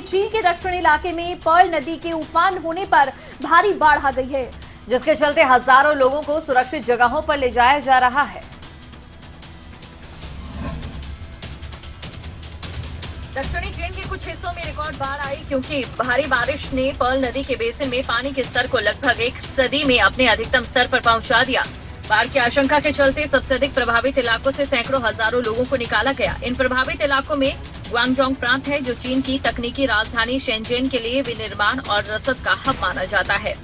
चीन के दक्षिणी इलाके में पर्ल नदी के उफान होने पर भारी बाढ़ आ गई है, जिसके चलते हजारों लोगों को सुरक्षित जगहों पर ले जाया जा रहा है। दक्षिणी चीन के कुछ हिस्सों में रिकॉर्ड बाढ़ आई क्योंकि भारी बारिश ने पर्ल नदी के बेसिन में पानी के स्तर को लगभग 1 सदी में अपने अधिकतम स्तर पर पहुंचा दिया। बाढ़ की आशंका के चलते सबसे अधिक प्रभावित इलाकों से सैकड़ों हजारों लोगों को निकाला गया। इन प्रभावित इलाकों में ग्वांगडोंग प्रांत है, जो चीन की तकनीकी राजधानी शेनजेन के लिए विनिर्माण और रसद का हब माना जाता है।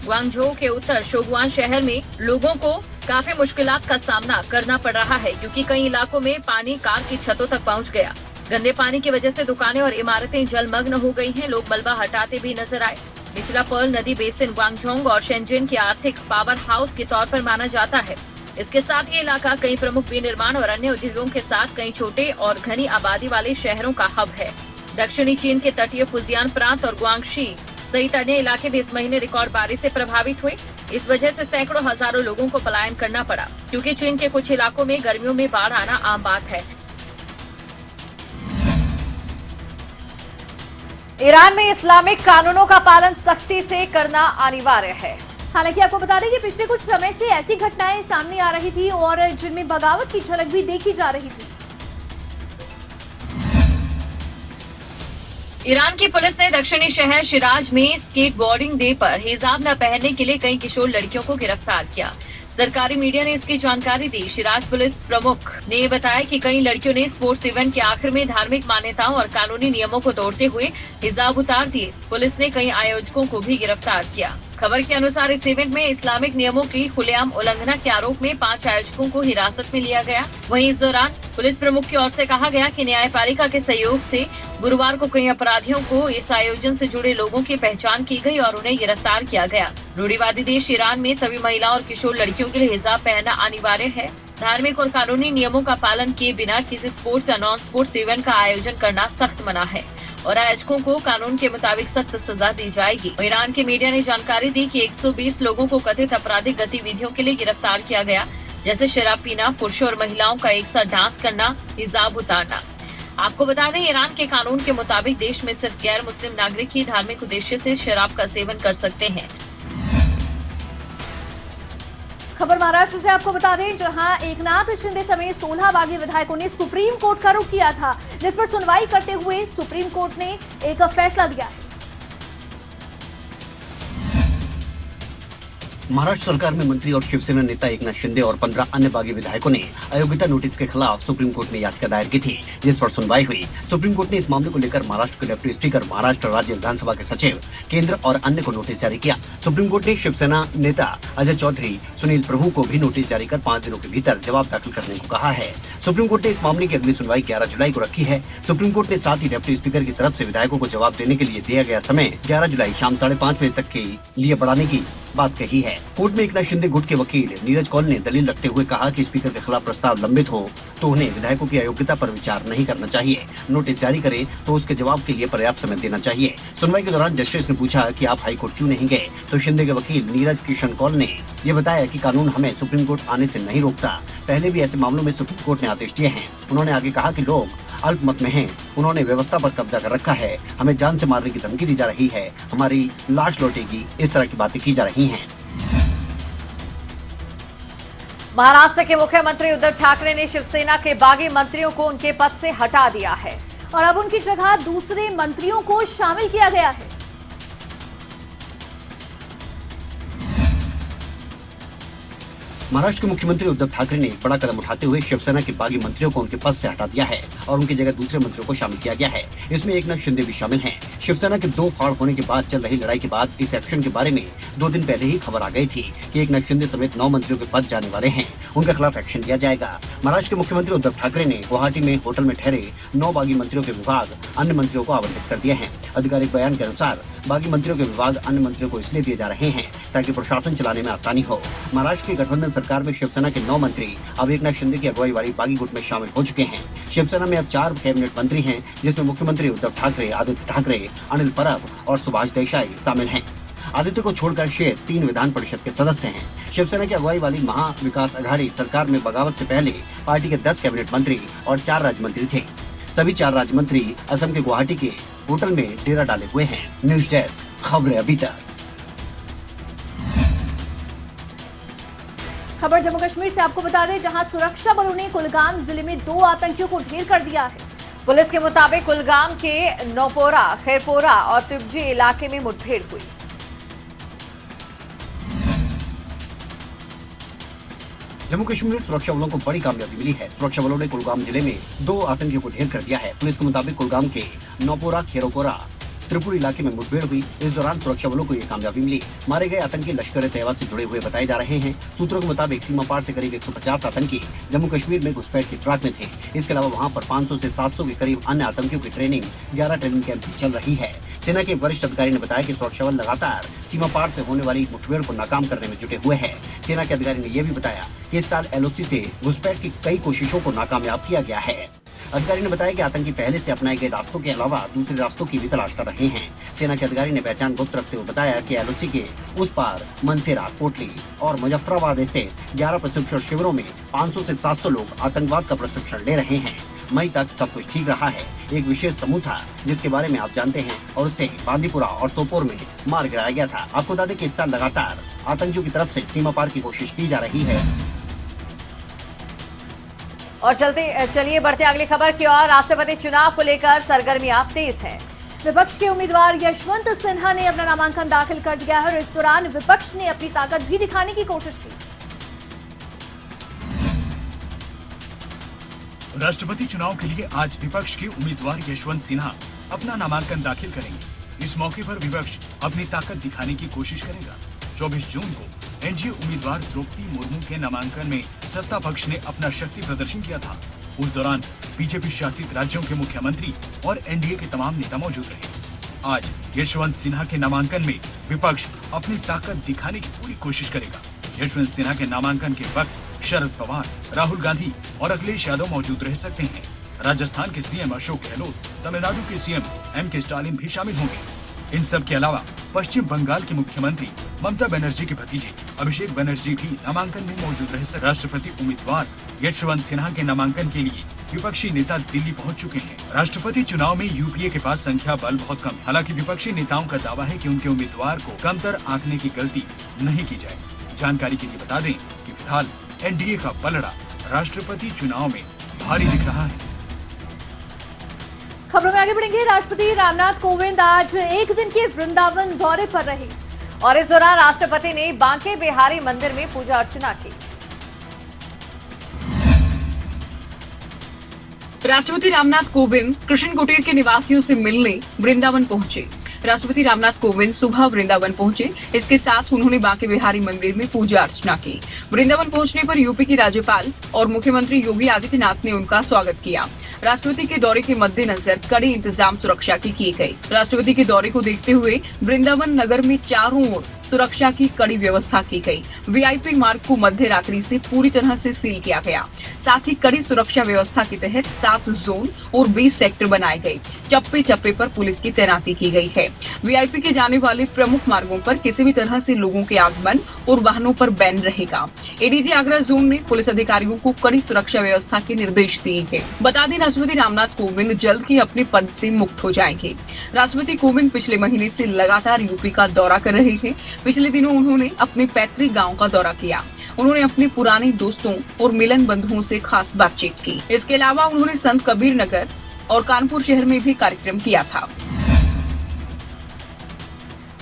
ग्वांगझो के उत्तर शोगुआन शहर में लोगों को काफी मुश्किलात का सामना करना पड़ रहा है, क्योंकि कई इलाकों में पानी कार की छतों तक पहुंच गया। गंदे पानी की वजह से दुकानें और इमारतें जलमग्न हो गई हैं। लोग मलबा हटाते भी नजर आए। निचला पर्ल नदी बेसिन ग्वांगझोंग और शेनजेन के आर्थिक पावर हाउस के तौर पर माना जाता है। इसके साथ ये इलाका कई प्रमुख विनिर्माण और अन्य उद्योगों के साथ कई छोटे और घनी आबादी वाले शहरों का हब है। दक्षिणी चीन के तटीय फुजियान प्रांत और ग्वांगशी सहित अन्य इलाके भी इस महीने रिकॉर्ड बारिश से प्रभावित हुए। इस वजह से सैकड़ों हजारों लोगों को पलायन करना पड़ा, क्योंकि चीन के कुछ इलाकों में गर्मियों में बाढ़ आना आम बात है। ईरान में इस्लामिक कानूनों का पालन सख्ती से करना अनिवार्य है। हालांकि आपको बता दें कि पिछले कुछ समय से ऐसी घटनाएं सामने आ रही थी और जिनमें बगावत की झलक भी देखी जा रही थी। ईरान की पुलिस ने दक्षिणी शहर शिराज में स्केट बोर्डिंग डे पर हिजाब न पहनने के लिए कई किशोर लड़कियों को गिरफ्तार किया। सरकारी मीडिया ने इसकी जानकारी दी। शिराज पुलिस प्रमुख ने बताया कि कई लड़कियों ने स्पोर्ट्स इवेंट के आखिर में धार्मिक मान्यताओं और कानूनी नियमों को तोड़ते हुए हिजाब उतार दिए। पुलिस ने कई आयोजकों को भी गिरफ्तार किया। खबर के अनुसार इस इवेंट में इस्लामिक नियमों की खुलेआम उल्लंघना के आरोप में 5 आयोजकों को हिरासत में लिया गया। वहीं इस दौरान पुलिस प्रमुख की ओर से कहा गया कि न्यायपालिका के सहयोग से गुरुवार को कई अपराधियों को इस आयोजन से जुड़े लोगों की पहचान की गई और उन्हें गिरफ्तार किया गया। रूढ़िवादी देश ईरान में सभी महिलाओं और किशोर लड़कियों के लिए हिजाब पहनना अनिवार्य है। धार्मिक और कानूनी नियमों का पालन किए बिना किसी स्पोर्ट्स या नॉन स्पोर्ट्स इवेंट का आयोजन करना सख्त मना है और आयोजकों को कानून के मुताबिक सख्त सजा दी जाएगी। ईरान के मीडिया ने जानकारी दी कि 120 लोगों को कथित आपराधिक गतिविधियों के लिए गिरफ्तार किया गया, जैसे शराब पीना, पुरुषों और महिलाओं का एक साथ डांस करना, हिजाब उतारना। आपको बता दें, ईरान के कानून के मुताबिक देश में सिर्फ गैर मुस्लिम नागरिक ही धार्मिक उद्देश्य से शराब का सेवन कर सकते हैं। खबर महाराष्ट्र से आपको बता दें, जहां एकनाथ शिंदे समेत 16 बागी विधायकों ने सुप्रीम कोर्ट का रुख किया था, जिस पर सुनवाई करते हुए सुप्रीम कोर्ट ने एक फैसला दिया है। महाराष्ट्र सरकार में मंत्री और शिवसेना नेता एकनाथ शिंदे और 15 अन्य बागी विधायकों ने अयोग्यता नोटिस के खिलाफ सुप्रीम कोर्ट में याचिका दायर की थी, जिस पर सुनवाई हुई। सुप्रीम कोर्ट ने इस मामले को लेकर महाराष्ट्र के डिप्टी स्पीकर, महाराष्ट्र राज्य विधानसभा के सचिव, केंद्र और अन्य को नोटिस जारी किया। सुप्रीम कोर्ट ने शिवसेना नेता अजय चौधरी, सुनील प्रभु को भी नोटिस जारी कर 5 दिनों के भीतर जवाब दाखिल करने को कहा है। सुप्रीम कोर्ट ने इस मामले की अगली सुनवाई 11 जुलाई को रखी है। सुप्रीम कोर्ट ने साथ ही डिप्टी स्पीकर की तरफ से विधायकों को जवाब देने के लिए दिया गया समय 11 जुलाई शाम 5:30 बजे तक के लिए बढ़ाने की बात कही है। कोर्ट में एकनाथ शिंदे गुट के वकील नीरज कौल ने दलील रखते हुए कहा कि स्पीकर के खिलाफ प्रस्ताव लंबित हो तो उन्हें विधायकों की अयोग्यता पर विचार नहीं करना चाहिए। नोटिस जारी करे तो उसके जवाब के लिए पर्याप्त समय देना चाहिए। सुनवाई के दौरान जस्टिस ने पूछा कि आप हाई कोर्ट क्यों नहीं गए, तो शिंदे के वकील नीरज किशन कौल ने ये बताया कि कानून हमें सुप्रीम कोर्ट आने से नहीं रोकता। पहले भी ऐसे मामलों में सुप्रीम कोर्ट ने आदेश दिए हैं। उन्होंने आगे कहा कि लोग अल्पमत में हैं, उन्होंने व्यवस्था पर कब्जा कर रखा है, हमें जान से मारने की धमकी दी जा रही है, हमारी लाश लौटेगी, इस तरह की बातें की जा रही हैं। महाराष्ट्र के मुख्यमंत्री उद्धव ठाकरे ने शिवसेना के बागी मंत्रियों को उनके पद से हटा दिया है और अब उनकी जगह दूसरे मंत्रियों को शामिल किया गया है। महाराष्ट्र के मुख्यमंत्री उद्धव ठाकरे ने एक बड़ा कदम उठाते हुए शिवसेना के बागी मंत्रियों को उनके पद से हटा दिया है और उनकी जगह दूसरे मंत्रियों को शामिल किया गया है। इसमें एकनाथ शिंदे भी शामिल हैं। शिवसेना के 2 फाड़ होने के बाद चल रही लड़ाई के बाद इस एक्शन के बारे में 2 दिन पहले ही खबर आ गई थी कि एकनाथ शिंदे समेत 9 मंत्रियों के पद जाने वाले हैं। उनके खिलाफ एक्शन लिया जाएगा। महाराष्ट्र के मुख्यमंत्री उद्धव ठाकरे ने गुवाहाटी में होटल में ठहरे 9 बागी मंत्रियों के विभाग अन्य मंत्रियों को आवंटित कर दिए हैं। आधिकारिक बयान के अनुसार बागी मंत्रियों के विभाग अन्य मंत्रियों को इसलिए दिए जा रहे हैं ताकि प्रशासन चलाने में आसानी हो। महाराष्ट्र की गठबंधन सरकार में शिवसेना के 9 मंत्री अब एकनाथ शिंदे की अगुवाई वाली बागी गुट में शामिल हो चुके हैं। शिवसेना में अब 4 कैबिनेट मंत्री हैं, जिसमें मुख्यमंत्री उद्धव ठाकरे, आदित्य ठाकरे, अनिल परब और सुभाष देसाई शामिल हैं। आदित्य को छोड़कर शेष 3 विधान परिषद के सदस्य हैं। शिवसेना की अगुवाई वाली महा विकास अघाड़ी सरकार में बगावत से पहले पार्टी के 10 कैबिनेट मंत्री और 4 राज्य मंत्री थे। सभी 4 राज्य मंत्री असम के गुवाहाटी के होटल में डेरा डाले हुए हैं। न्यूज डेस्क, खबरें अभी तक। खबर जम्मू कश्मीर से आपको बता दें, जहां सुरक्षा बलों ने कुलगाम जिले में 2 आतंकियों को ढेर कर दिया है। पुलिस के मुताबिक कुलगाम के नौपोरा, खैरपोरा और तिब्जी इलाके में मुठभेड़ हुई। जम्मू कश्मीर में सुरक्षा बलों को बड़ी कामयाबी मिली है। सुरक्षा बलों ने कुलगाम जिले में 2 आतंकियों को ढेर कर दिया है। पुलिस के मुताबिक कुलगाम के नौपोरा, खैरपोरा, त्रिपुर इलाके में मुठभेड़ हुई। इस दौरान सुरक्षा बलों को ये कामयाबी मिली। मारे गए आतंकी लश्कर तैयबा से जुड़े हुए बताए जा रहे हैं। सूत्रों के मुताबिक सीमा पार से करीब 150 आतंकी जम्मू कश्मीर में घुसपैठ की फिराक में थे। इसके अलावा वहां पर 500 से 700 के करीब अन्य आतंकियों की ट्रेनिंग 11 ट्रेनिंग कैंप चल रही है। सेना के वरिष्ठ अधिकारी ने बताया कि सुरक्षा बल लगातार सीमा पार से होने वाली मुठभेड़ को नाकाम करने में जुटे हुए हैं। सेना के अधिकारी ने यह भी बताया कि इस साल LOC से घुसपैठ की कई कोशिशों को नाकामयाब किया गया है। अधिकारी ने बताया कि आतंकी पहले से अपनाए गए रास्तों के अलावा दूसरे रास्तों की भी तलाश कर रहे हैं। सेना के अधिकारी ने पहचान गुप्त रखते हुए बताया कि LOC के उस पार मनसेरा, कोटली और मुजफ्फराबाद स्थित 11 प्रशिक्षण शिविरों में 500 से 700 लोग आतंकवाद का प्रशिक्षण ले रहे हैं। मई तक सब कुछ ठीक रहा है। एक विशेष समूह था जिसके बारे में आप जानते हैं और उसे बांदीपुरा और सोपोर में मार गिराया गया था। आपको बता दें कि इस साल लगातार आतंकियों की तरफ से सीमा पार की कोशिश की जा रही है। और चलिए बढ़ते अगली खबर की ओर। राष्ट्रपति चुनाव को लेकर सरगर्मियां तेज हैं। विपक्ष के उम्मीदवार यशवंत सिन्हा ने अपना नामांकन दाखिल कर दिया है और इस दौरान विपक्ष ने अपनी ताकत भी दिखाने की कोशिश की। राष्ट्रपति चुनाव के लिए आज विपक्ष के उम्मीदवार यशवंत सिन्हा अपना नामांकन दाखिल करेंगे। इस मौके पर विपक्ष अपनी ताकत दिखाने की कोशिश करेगा। 24 जून को एनडीए उम्मीदवार द्रौपदी मुर्मू के नामांकन में सत्ता पक्ष ने अपना शक्ति प्रदर्शन किया था। उस दौरान बीजेपी शासित राज्यों के मुख्यमंत्री और एनडीए के तमाम नेता मौजूद रहे। आज यशवंत सिन्हा के नामांकन में विपक्ष अपनी ताकत दिखाने की पूरी कोशिश करेगा। यशवंत सिन्हा के नामांकन के वक्त शरद पवार, राहुल गांधी और अखिलेश यादव मौजूद रह सकते हैं। राजस्थान के सीएम अशोक गहलोत, तमिलनाडु के सीएम M.K. स्टालिन भी शामिल होंगे। इन सब के अलावा पश्चिम बंगाल की मुख्यमंत्री ममता बनर्जी के भतीजे अभिषेक बनर्जी भी नामांकन में मौजूद रह सकते। राष्ट्रपति उम्मीदवार यशवंत सिन्हा के नामांकन के लिए विपक्षी नेता दिल्ली पहुंच चुके हैं। राष्ट्रपति चुनाव में यूपीए के पास संख्या बल बहुत कम है। हालांकि विपक्षी नेताओं का दावा है कि उनके उम्मीदवार को कमतर आंकने की गलती नहीं की जाए। जानकारी के लिए बता दें कि फिलहाल एनडीए का पलड़ा राष्ट्रपति चुनाव में भारी दिख रहा है। खबरों में आगे बढ़ेंगे। राष्ट्रपति रामनाथ कोविंद आज एक दिन के वृंदावन दौरे पर रहे और इस दौरान राष्ट्रपति ने बांके बिहारी मंदिर में पूजा अर्चना की। राष्ट्रपति रामनाथ कोविंद कृष्ण कुटीर के निवासियों से मिलने वृंदावन पहुंचे। राष्ट्रपति रामनाथ कोविंद सुबह वृंदावन पहुंचे। इसके साथ उन्होंने बांके बिहारी मंदिर में पूजा अर्चना की। वृंदावन पहुंचने पर यूपी की राज्यपाल और मुख्यमंत्री योगी आदित्यनाथ ने उनका स्वागत किया। राष्ट्रपति के दौरे के मद्देनजर कड़े इंतजाम सुरक्षा के किए गए। राष्ट्रपति के दौरे को देखते हुए वृंदावन नगर में चारों ओर सुरक्षा की कड़ी व्यवस्था की गई। वीआईपी मार्ग को मध्य रात्रि से पूरी तरह से सील किया गया। साथ ही कड़ी सुरक्षा व्यवस्था के तहत 7 जोन और 20 सेक्टर बनाए गए। चप्पे चप्पे पर पुलिस की तैनाती की गई है। वीआईपी के जाने वाले प्रमुख मार्गों पर किसी भी तरह से लोगों के आगमन और वाहनों पर बैन रहेगा। एडीजी आगरा जोन ने पुलिस अधिकारियों को कड़ी सुरक्षा व्यवस्था के निर्देश दिए हैं। बता दें, राष्ट्रपति रामनाथ कोविंद जल्द ही अपने पद से मुक्त हो जाएंगे। राष्ट्रपति कोविंद पिछले महीने से लगातार यूपी का दौरा कर रहे थे। पिछले दिनों उन्होंने अपने पैतृक गांव का दौरा किया। उन्होंने अपने पुराने दोस्तों और मिलन बंधुओं से खास बातचीत की। इसके अलावा उन्होंने संत कबीर नगर और कानपुर शहर में भी कार्यक्रम किया था।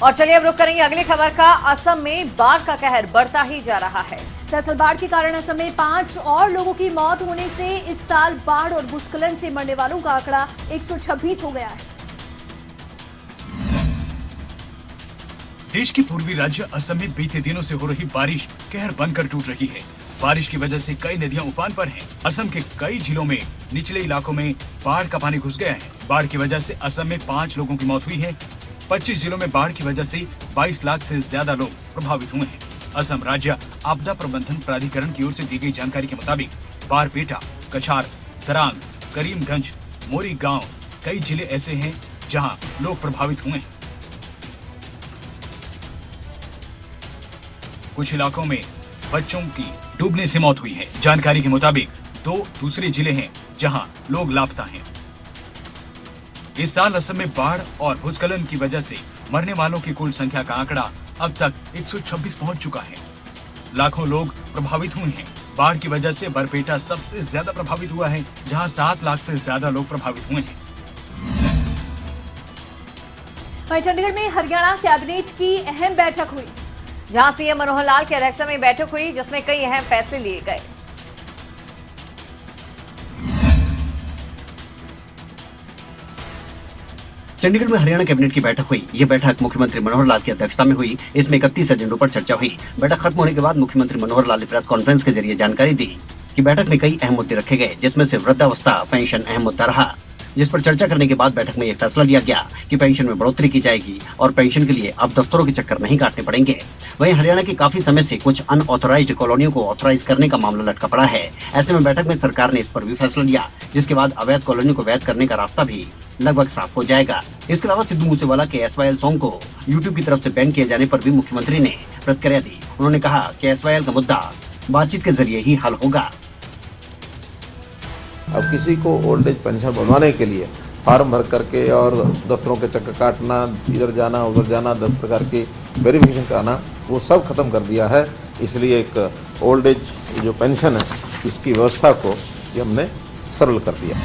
और चलिए अब रुक करेंगे अगली खबर का। असम में बाढ़ का कहर बढ़ता ही जा रहा है। दरअसल बाढ़ के कारण असम में 5 और लोगों की मौत होने से इस साल बाढ़ और भूस्खलन से मरने वालों का आंकड़ा 126 हो गया है। देश के पूर्वी राज्य असम में बीते दिनों से हो रही बारिश कहर बनकर टूट रही है। बारिश की वजह से कई नदियां उफान पर हैं। असम के कई जिलों में निचले इलाकों में बाढ़ का पानी घुस गया है। बाढ़ की वजह से असम में 5 लोगों की मौत हुई है। 25 जिलों में बाढ़ की वजह से 22 लाख से ज्यादा लोग प्रभावित हुए हैं। असम राज्य आपदा प्रबंधन प्राधिकरण की ओर से दी गई जानकारी के मुताबिक बारपेटा, कछार, दरांग, करीमगंज, मोरी गांव कई जिले ऐसे हैं जहां लोग प्रभावित हुए हैं। कुछ इलाकों में बच्चों की डूबने से मौत हुई है। जानकारी के मुताबिक 2 दूसरे जिले हैं जहां लोग लापता हैं। इस साल असम में बाढ़ और भूस्खलन की वजह से मरने वालों की कुल संख्या का आंकड़ा अब तक 126 पहुंच चुका है। लाखों लोग प्रभावित हुए हैं। बाढ़ की वजह से बरपेटा सबसे ज्यादा प्रभावित हुआ है, जहां 7 लाख से ज्यादा लोग प्रभावित हुए हैं। वहीं चंडीगढ़ में हरियाणा कैबिनेट की अहम बैठक हुई, जहां सीएम मनोहर लाल की अध्यक्षता में बैठक हुई, जिसमें कई अहम फैसले लिए गए। चंडीगढ़ में हरियाणा कैबिनेट की बैठक हुई। यह बैठक मुख्यमंत्री मनोहर लाल की अध्यक्षता में हुई। इसमें 31 एजेंडों पर चर्चा हुई। बैठक खत्म होने के बाद मुख्यमंत्री मनोहर लाल ने प्रेस कॉन्फ्रेंस के जरिए जानकारी दी कि बैठक में कई अहम मुद्दे रखे गए, जिसमें से वृद्धावस्था पेंशन अहम मुद्दा रहा, जिस पर चर्चा करने के बाद बैठक में यह फैसला लिया गया कि पेंशन में बढ़ोतरी की जाएगी और पेंशन के लिए अब दफ्तरों के चक्कर नहीं काटने पड़ेंगे। वहीं हरियाणा के काफी समय से कुछ अनऑथराइज्ड कॉलोनियों को ऑथराइज करने का मामला लटका पड़ा है। ऐसे में बैठक में सरकार ने इस पर भी फैसला लिया, जिसके बाद अवैध कॉलोनी को वैध करने का रास्ता भी लगभग साफ हो जाएगा। इसके अलावा सिद्धू मूसेवाला के SYL सॉन्ग को यूट्यूब की तरफ से बैन किए जाने पर भी मुख्यमंत्री ने प्रतिक्रिया दी। उन्होंने कहा कि SYL का मुद्दा बातचीत के जरिए ही हल होगा। अब किसी को ओल्ड एज पेंशन बनवाने के लिए फॉर्म भर करके और दफ्तरों के चक्कर काटना, इधर जाना उधर जाना, 10 प्रकार की वेरिफिकेशन कराना, वो सब खत्म कर दिया है। इसलिए एक ओल्ड एज जो पेंशन है, इसकी व्यवस्था को ये हमने सरल कर दिया।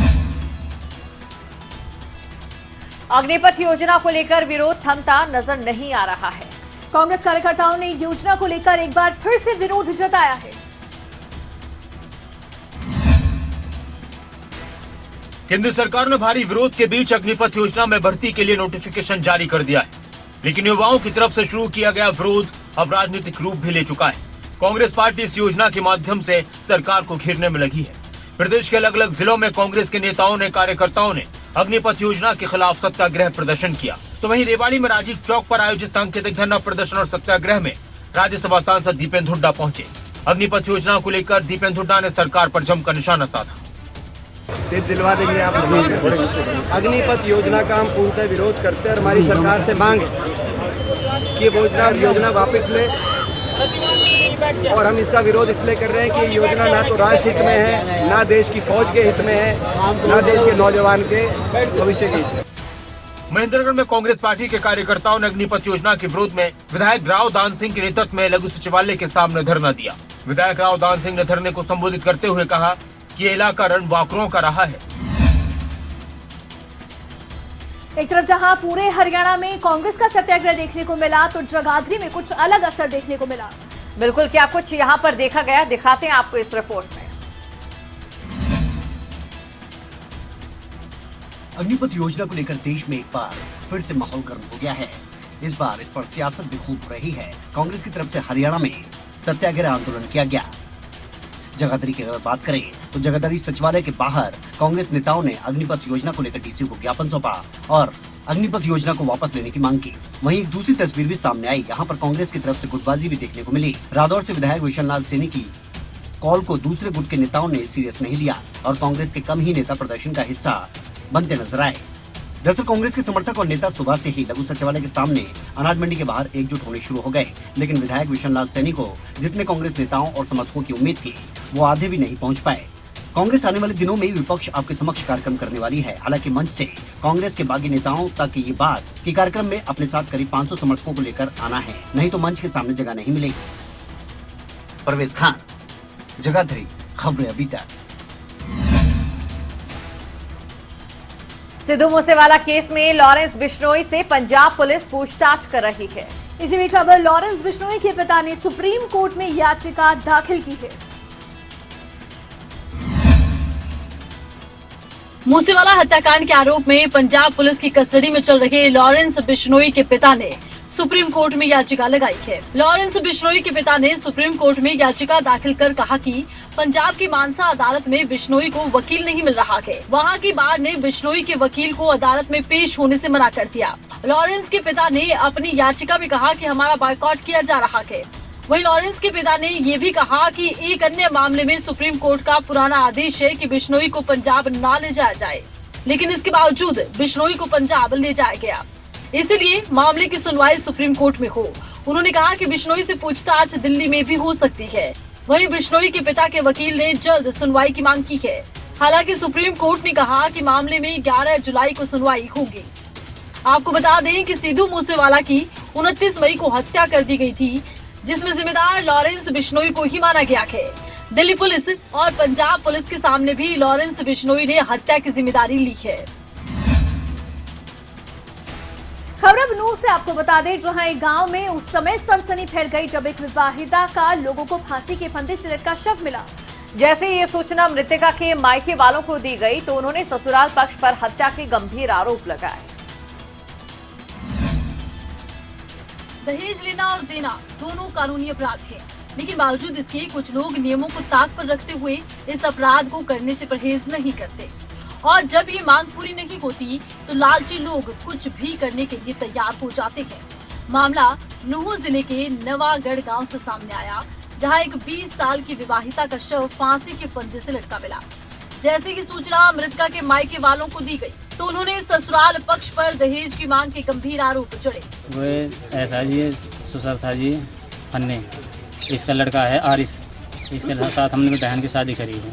अग्निपथ योजना को लेकर विरोध थमता नजर नहीं आ रहा है। कांग्रेस कार्यकर्ताओं ने योजना को लेकर एक बार फिर से विरोध जताया है। केंद्र सरकार ने भारी विरोध के बीच अग्निपथ योजना में भर्ती के लिए नोटिफिकेशन जारी कर दिया है, लेकिन युवाओं की तरफ से शुरू किया गया विरोध अब राजनीतिक रूप भी ले चुका है। कांग्रेस पार्टी इस योजना के माध्यम से सरकार को घेरने में लगी है। प्रदेश के अलग अलग जिलों में कांग्रेस के नेताओं ने, कार्यकर्ताओं ने अग्निपथ योजना के खिलाफ सत्याग्रह प्रदर्शन किया। तो वहीं रेवाड़ी में राजीव चौक पर आयोजित सांकेतिक धरना प्रदर्शन और सत्याग्रह में राज्यसभा सांसद दीपेंद्र हुड्डा पहुंचे। अग्निपथ योजना को लेकर दीपेंद्र हुड्डा ने सरकार पर जमकर निशाना साधा। दिलवा देंगे आप अग्निपथ योजना का हम पूर्णतः विरोध करते हैं और हमारी सरकार से मांग है कि वो योजना वापस ले, और हम इसका विरोध इसलिए कर रहे हैं कि योजना ना तो राष्ट्र हित में है, ना देश की फौज के हित में है, ना देश के नौजवान के भविष्य के हित में। महेंद्रगढ़ में कांग्रेस पार्टी के कार्यकर्ताओं ने अग्निपथ योजना के विरोध में विधायक राव दान सिंह के नेतृत्व में लघु सचिवालय के सामने धरना दिया। विधायक राव दान सिंह ने धरने को संबोधित करते हुए कहा कि ये इलाका रणबांकुरों का रहा है। एक तरफ जहां पूरे हरियाणा में कांग्रेस का सत्याग्रह देखने को मिला, तो जगाधरी में कुछ अलग असर देखने को मिला। बिल्कुल, क्या कुछ यहाँ पर देखा गया, दिखाते हैं आपको इस रिपोर्ट में। अग्निपथ योजना को लेकर देश में एक बार फिर से माहौल गर्म हो गया है। इस बार इस पर सियासत भी खूब हो रही है। कांग्रेस की तरफ से हरियाणा में सत्याग्रह आंदोलन किया गया। जगाधरी की अगर बात करें तो जगाधरी सचिवालय के बाहर कांग्रेस नेताओं ने अग्निपथ योजना को लेकर डीसी को ज्ञापन सौंपा और अग्निपथ योजना को वापस लेने की मांग की। वहीं एक दूसरी तस्वीर भी सामने आई। यहाँ पर कांग्रेस की तरफ से गुटबाजी भी देखने को मिली। रादौर से विधायक विशन लाल सैनी की कॉल को दूसरे गुट के नेताओं ने सीरियस नहीं लिया और कांग्रेस के कम ही नेता प्रदर्शन का हिस्सा बनते नजर आए। दरअसल कांग्रेस के समर्थक और नेता सुबह से ही लघु सचिवालय के सामने अनाज मंडी के बाहर एकजुट होने शुरू हो गए, लेकिन विधायक विशन लाल सैनी को जितने कांग्रेस नेताओं और समर्थकों की उम्मीद थी, वो आधे भी नहीं पहुंच पाए। कांग्रेस आने वाले दिनों में विपक्ष आपके समक्ष कार्यक्रम करने वाली है। हालांकि मंच से कांग्रेस के बागी नेताओं तक ये बात कि कार्यक्रम में अपने साथ करीब 500 समर्थकों को लेकर आना है, नहीं तो मंच के सामने जगह नहीं मिलेगी। परवेज खान, जगाधरी, खबरें अभी तक। सिद्धू मूसेवाला केस में लॉरेंस बिश्नोई से पंजाब पुलिस पूछताछ कर रही है। इसी बीच अब लॉरेंस बिश्नोई के पिता ने सुप्रीम कोर्ट में याचिका दाखिल की है। मूसेवाला हत्याकांड के आरोप में पंजाब पुलिस की कस्टडी में चल रहे लॉरेंस बिश्नोई के पिता ने सुप्रीम कोर्ट में याचिका लगाई है। लॉरेंस बिश्नोई के पिता ने सुप्रीम कोर्ट में याचिका दाखिल कर कहा कि पंजाब की मानसा अदालत में बिश्नोई को वकील नहीं मिल रहा है। वहां की बार ने बिश्नोई के वकील को अदालत में पेश होने से मना कर दिया। लॉरेंस के पिता ने अपनी याचिका में कहा कि हमारा बॉयकॉट किया जा रहा है। वहीं लॉरेंस के पिता ने ये भी कहा कि एक अन्य मामले में सुप्रीम कोर्ट का पुराना आदेश है कि बिश्नोई को पंजाब न ले जाया जाए, लेकिन इसके बावजूद बिश्नोई को पंजाब ले जाया गया, इसलिए मामले की सुनवाई सुप्रीम कोर्ट में हो। उन्होंने कहा कि बिश्नोई से पूछताछ दिल्ली में भी हो सकती है। वहीं बिश्नोई के पिता के वकील ने जल्द सुनवाई की मांग की है। हालांकि सुप्रीम कोर्ट ने कहा कि मामले में 11 जुलाई को सुनवाई होगी। आपको बता दें कि सिद्धू मूसेवाला की 29 मई को हत्या कर दी गई थी, जिसमें जिम्मेदार लॉरेंस बिश्नोई को ही माना गया है। दिल्ली पुलिस और पंजाब पुलिस के सामने भी लॉरेंस बिश्नोई ने हत्या की जिम्मेदारी ली है। खबर बनूर से आपको बता दें, जहां एक गांव में उस समय सनसनी फैल गई जब एक विवाहिता का लोगों को फांसी के फंदे से लटका शव मिला। जैसे ये सूचना मृतका के मायके वालों को दी गई तो उन्होंने ससुराल पक्ष पर हत्या के गंभीर आरोप लगाए। दहेज लेना और देना दोनों कानूनी अपराध है, लेकिन बावजूद इसके कुछ लोग नियमों को ताक पर रखते हुए इस अपराध को करने से परहेज नहीं करते, और जब ये मांग पूरी नहीं होती तो लालची लोग कुछ भी करने के लिए तैयार हो जाते हैं। मामला नुहू जिले के नवागढ़ गांव से सामने आया, जहां एक 20 साल की विवाहिता का शव फांसी के फंदे से लटका मिला। जैसे कि सूचना मृतका के मायके वालों को दी गई तो उन्होंने ससुराल पक्ष पर दहेज की मांग के गंभीर आरोप चढ़े। वो ऐसा जी ससुर था जी फन्ने, इसका लड़का है आरिफ, इसके साथ हमने बहन की शादी करी है,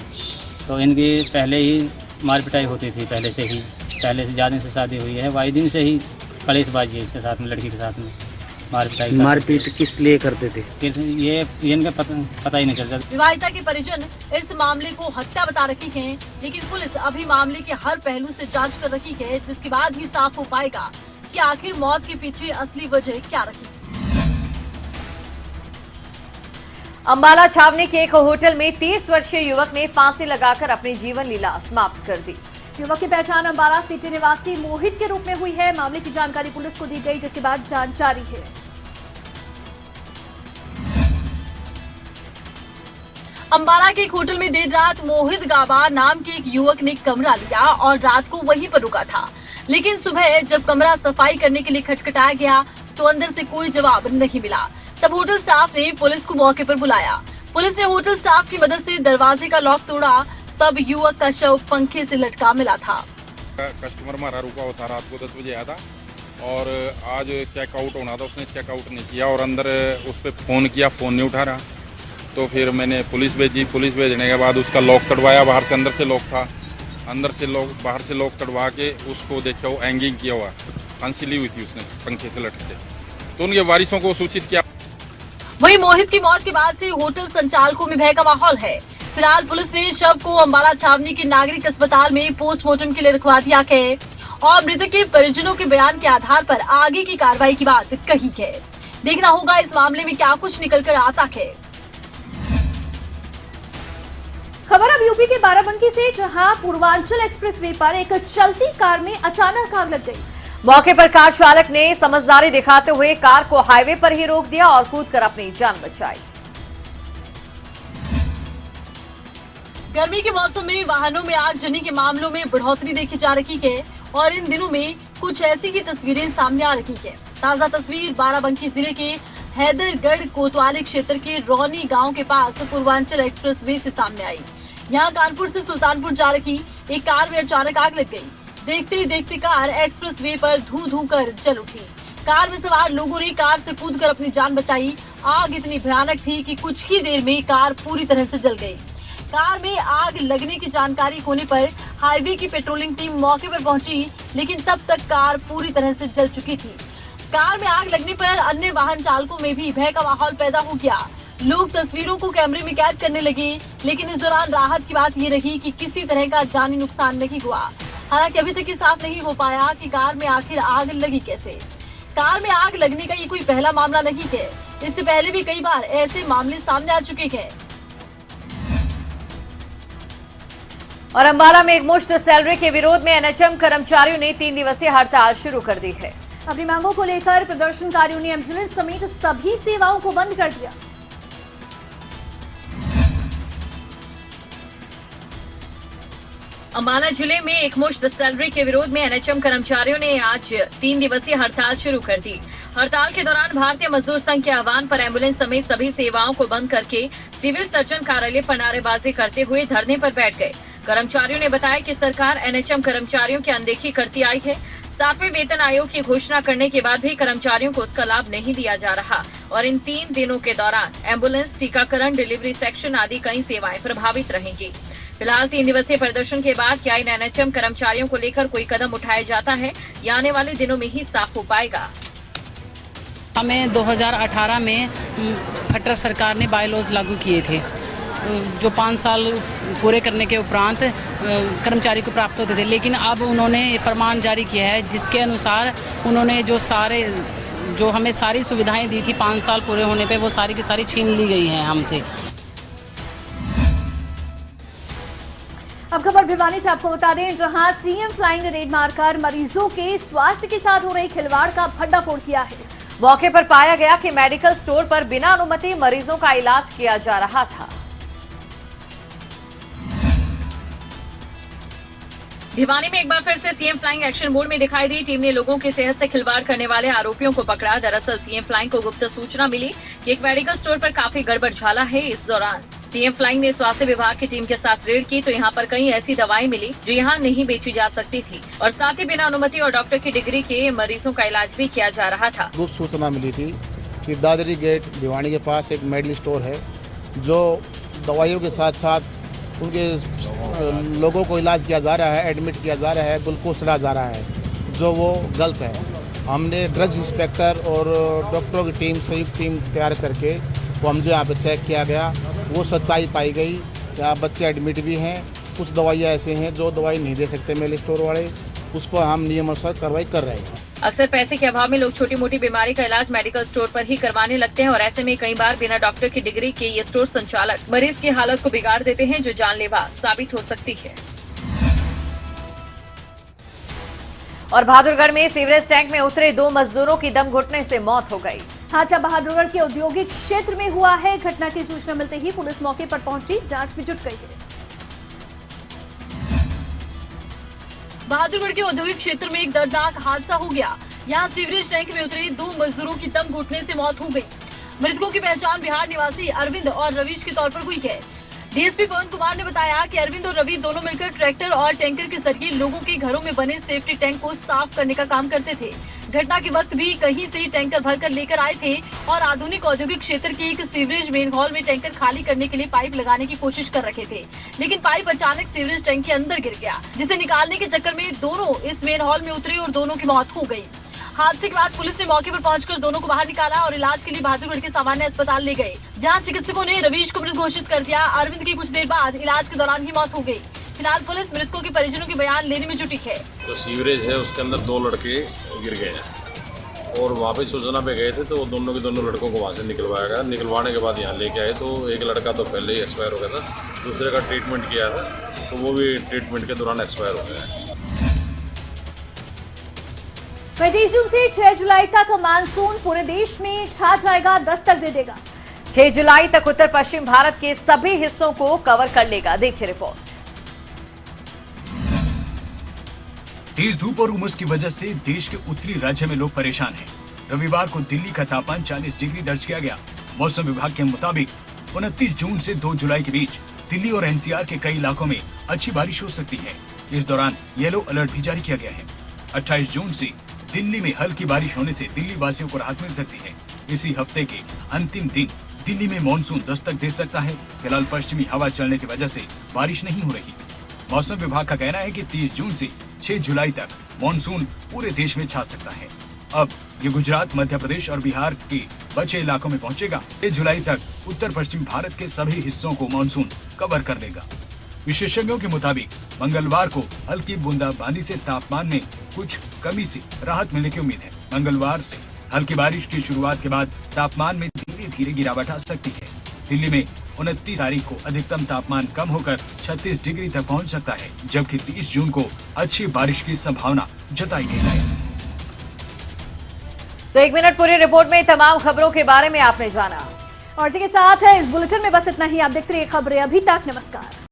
तो इनकी पहले ही मार पिटाई होती थी, पहले से ज़्यादा से शादी हुई है। वाई दिन से ही कलेशबाजी है इसके साथ में, लड़की के साथ में मारपीट किस लिए करते थे ये इनका पता ही नहीं चलता। विवाहिता के परिजन इस मामले को हत्या बता रही हैं, लेकिन पुलिस अभी मामले के हर पहलू से जांच कर रही है, जिसके बाद ही साफ हो पाएगा कि आखिर मौत के पीछे असली वजह क्या रही। अंबाला छावनी के एक होटल में 30 वर्षीय युवक ने फांसी लगाकर अपनी जीवन लीला समाप्त कर दी। युवक की पहचान अंबाला सिटी निवासी मोहित के रूप में हुई है। मामले की जानकारी पुलिस को दी गई, जिसके बाद जांच जारी है। अंबाला के एक होटल में देर रात मोहित गाबा नाम के एक युवक ने कमरा लिया और रात को वहीं पर रुका था, लेकिन सुबह जब कमरा सफाई करने के लिए खटखटाया गया तो अंदर से कोई जवाब नहीं मिला। तब होटल स्टाफ ने पुलिस को मौके पर बुलाया। पुलिस ने होटल स्टाफ की मदद से दरवाजे का लॉक तोड़ा, तब युवक का शव पंखे से लटका मिला था। कस्टमर हमारा रुका हुआ था, रात को 10 बजे आया था और आज चेकआउट होना था, उसने चेकआउट नहीं किया और अंदर उस पर फ़ोन किया, फ़ोन नहीं उठा रहा, तो फिर मैंने पुलिस भेजी। पुलिस भेजने के बाद उसका लॉक तोड़वाया, बाहर से अंदर से लॉक था, अंदर से लॉक बाहर से लॉक तोड़वा के उसको देखा वो हैंगिंग किया हुआ, फांसी ली हुई थी उसने पंखे से लटके, तो उनके वारिसों को सूचित किया। वहीं मोहित की मौत के बाद से होटल संचालकों में भय का माहौल है। फिलहाल पुलिस ने शव को अंबाला छावनी के नागरिक अस्पताल में पोस्टमार्टम के लिए रखवा दिया है और मृतक के परिजनों के बयान के आधार पर आगे की कार्रवाई की बात कही है। देखना होगा इस मामले में क्या कुछ निकल कर आता है। खबर अब यूपी के बाराबंकी से, जहां पूर्वांचल एक्सप्रेसवे पर एक चलती कार में अचानक आग लग गई। मौके पर कार चालक ने समझदारी दिखाते हुए कार को हाईवे पर ही रोक दिया और कूदकर अपनी जान बचाई। गर्मी के मौसम में वाहनों में आगजनी के मामलों में बढ़ोतरी देखी जा रही है और इन दिनों में कुछ ऐसी ही तस्वीरें सामने आ रही है। ताजा तस्वीर बाराबंकी जिले के हैदरगढ़ कोतवाली क्षेत्र के रोनी गांव के पास पूर्वांचल एक्सप्रेसवे से सामने आई। यहां कानपुर से सुल्तानपुर जा रही एक कार में अचानक आग लग गई। देखते ही देखते कार एक्सप्रेसवे पर धू धू कर जल उठी। कार में सवार लोगों ने कार से कूदकर अपनी जान बचाई। आग इतनी भयानक थी कि कुछ ही देर में कार पूरी तरह से जल गई। कार में आग लगने की जानकारी होने पर हाईवे की पेट्रोलिंग टीम मौके पर पहुंची, लेकिन तब तक कार पूरी तरह से जल चुकी थी। कार में आग लगने पर अन्य वाहन चालकों में भी भय का माहौल पैदा हो गया। लोग तस्वीरों को कैमरे में कैद करने लगे, लेकिन इस दौरान राहत की बात ये रही कि किसी तरह का जानी नुकसान नहीं हुआ। हालांकि अभी तक ये साफ नहीं हो पाया कि कार में आखिर आग लगी कैसे। कार में आग लगने का ये कोई पहला मामला नहीं है, इससे पहले भी कई बार ऐसे मामले सामने आ चुके हैं। और अंबाला में एक मुश्त सैलरी के विरोध में एनएचएम कर्मचारियों ने 3 दिवसीय हड़ताल शुरू कर दी है। अपनी मांगों को लेकर प्रदर्शनकारियों ने एम्बुलेंस समेत सभी सेवाओं को बंद कर दिया। अंबाला जिले में एक मुश्त सैलरी के विरोध में एनएचएम कर्मचारियों ने आज 3 दिवसीय हड़ताल शुरू कर दी। हड़ताल के दौरान भारतीय मजदूर संघ के आह्वान पर एम्बुलेंस समेत सभी सेवाओं को बंद करके सिविल सर्जन कार्यालय पर नारेबाजी करते हुए धरने पर बैठ गए। कर्मचारियों ने बताया कि सरकार एनएचएम कर्मचारियों की अनदेखी करती आई है। 7वें वेतन आयोग की घोषणा करने के बाद भी कर्मचारियों को उसका लाभ नहीं दिया जा रहा और इन 3 दिनों के दौरान एम्बुलेंस, टीकाकरण, डिलीवरी सेक्शन आदि कई सेवाएं प्रभावित रहेंगी। फिलहाल 3 दिवसीय प्रदर्शन के बाद क्या इन एनएचएम कर्मचारियों को लेकर कोई कदम उठाया जाता है या आने वाले दिनों में ही साफ हो पाएगा। हमें 2018 में खट्टर सरकार ने बायलॉज लागू किए थे जो 5 साल पूरे करने के उपरांत कर्मचारी को प्राप्त होते थे, लेकिन अब उन्होंने फरमान जारी किया है जिसके अनुसार उन्होंने जो हमें सारी सुविधाएं दी थी 5 साल पूरे होने पे वो सारी की सारी छीन ली गई हैं हमसे। अब खबर भिवानी से आपको बता दें, जहां सीएम फ्लाइंग ने रेड मारकर मरीजों के स्वास्थ्य के साथ हो रही खिलवाड़ का भंडाफोड़ किया है। मौके पर पाया गया कि मेडिकल स्टोर पर बिना अनुमति मरीजों का इलाज किया जा रहा था। भिवानी में एक बार फिर से सीएम फ्लाइंग एक्शन मोड में दिखाई दी। टीम ने लोगों की सेहत से खिलवाड़ करने वाले आरोपियों को पकड़ा। दरअसल सीएम फ्लाइंग को गुप्त सूचना मिली कि एक मेडिकल स्टोर पर काफी गड़बड़ झाला है। इस दौरान सीएम फ्लाइंग ने स्वास्थ्य विभाग की टीम के साथ रेड की तो यहाँ पर कई ऐसी दवाएं मिली जो यहाँ नहीं बेची जा सकती थी और साथ ही बिना अनुमति और डॉक्टर की डिग्री के मरीजों का इलाज भी किया जा रहा था। गुप्त सूचना मिली थी कि दादरी गेट भिवानी के पास एक मेडिकल स्टोर है जो दवाइयों के साथ साथ उनके लोगों को इलाज किया जा रहा है, एडमिट किया जा रहा है, ग्लूकोज चढ़ा जा रहा है, जो वो गलत है। हमने ड्रग्स इंस्पेक्टर और डॉक्टरों की टीम संयुक्त टीम तैयार करके वो हम जो यहाँ पे चेक किया गया वो सच्चाई पाई गई। यहाँ बच्चे एडमिट भी हैं, कुछ दवाइयाँ ऐसे हैं जो दवाई नहीं दे सकते मेडिकल स्टोर वाले, उस पर हम नियमानुसार कार्रवाई कर रहे हैं। अक्सर पैसे के अभाव में लोग छोटी मोटी बीमारी का इलाज मेडिकल स्टोर पर ही करवाने लगते हैं और ऐसे में कई बार बिना डॉक्टर की डिग्री के ये स्टोर संचालक मरीज की हालत को बिगाड़ देते हैं जो जानलेवा साबित हो सकती है। और बहादुरगढ़ में सीवरेज टैंक में उतरे 2 मजदूरों की दम घुटने से मौत हो गई। हादसा बहादुरगढ़ के औद्योगिक क्षेत्र में हुआ है। घटना की सूचना मिलते ही पुलिस मौके पर पहुंची, जांच में जुट गई है। बहादुरगढ़ के औद्योगिक क्षेत्र में एक दर्दनाक हादसा हो गया। यहाँ सीवरेज टैंक में उतरे 2 मजदूरों की दम घुटने से मौत हो गई। मृतकों की पहचान बिहार निवासी अरविंद और रवीश के तौर पर हुई है। डीएसपी पवन कुमार ने बताया कि अरविंद और रवि दोनों मिलकर ट्रैक्टर और टैंकर के जरिए लोगों के घरों में बने सेफ्टी टैंक को साफ करने का काम करते थे। घटना के वक्त भी कहीं से टैंकर भरकर लेकर आए थे और आधुनिक औद्योगिक क्षेत्र के एक सीवरेज मेन हॉल में टैंकर खाली करने के लिए पाइप लगाने की कोशिश कर रहे थे, लेकिन पाइप अचानक सीवरेज टैंक के अंदर गिर गया, जिसे निकालने के चक्कर में दोनों इस मेन हॉल में उतरे और दोनों की मौत हो गई। हादसे के बाद पुलिस ने मौके पर पहुंचकर दोनों को बाहर निकाला और इलाज के लिए बहादुरगढ़ के सामान्य अस्पताल ले गए, जहां चिकित्सकों ने रवीश को मृत घोषित कर दिया। अरविंद की कुछ देर बाद इलाज के दौरान ही मौत हो गई। फिलहाल पुलिस मृतकों के परिजनों के बयान लेने में जुटी है। तो सीवरेज है उसके अंदर 2 लड़के गिर गए हैं और वहाँ पे सूचना पे गए थे तो वो दोनों के दोनों लड़कों को वहाँ से निकलवाया गया। निकलवाने के बाद यहाँ लेके आए तो एक लड़का तो पहले ही एक्सपायर हो गया था, दूसरे का ट्रीटमेंट किया था तो वो भी ट्रीटमेंट के दौरान एक्सपायर हो गया है। 25 जून से 6 जुलाई तक मानसून पूरे देश में छा जाएगा, दस्तक दे देगा। 6 जुलाई तक उत्तर पश्चिम भारत के सभी हिस्सों को कवर कर लेगा। देखिए रिपोर्ट। तेज धूप और उमस की वजह से देश के उत्तरी राज्य में लोग परेशान हैं। रविवार को दिल्ली का तापमान 40 डिग्री दर्ज किया गया। मौसम विभाग के मुताबिक 29 जून से 2 जुलाई के बीच दिल्ली और एनसीआर के कई इलाकों में अच्छी बारिश हो सकती है। इस दौरान येलो अलर्ट भी जारी किया गया है। 28 जून से दिल्ली में हल्की बारिश होने से दिल्ली वासियों को राहत मिल सकती है। इसी हफ्ते के अंतिम दिन दिल्ली में मॉनसून दस्तक दे सकता है। फिलहाल पश्चिमी हवा चलने की वजह से बारिश नहीं हो रही। मौसम विभाग का कहना है कि 30 जून से 6 जुलाई तक मॉनसून पूरे देश में छा सकता है। अब ये गुजरात, मध्य प्रदेश और बिहार के बचे इलाकों में पहुंचेगा। 6 जुलाई तक उत्तर पश्चिम भारत के सभी हिस्सों को मॉनसून कवर कर लेगा। विशेषज्ञों के मुताबिक मंगलवार को हल्की बूंदाबांदी से तापमान में कुछ कमी से राहत मिलने की उम्मीद है। मंगलवार से हल्की बारिश की शुरुआत के बाद तापमान में धीरे धीरे गिरावट आ सकती है। दिल्ली में 29 तारीख को अधिकतम तापमान कम होकर 36 डिग्री तक पहुंच सकता है, जबकि 30 जून को अच्छी बारिश की संभावना जताई गई है। तो 1 मिनट पूरी रिपोर्ट में तमाम खबरों के बारे में आपने जाना और इसी के साथ इस बुलेटिन में बस इतना ही। आप देखते रहिए खबरें अभी तक। नमस्कार।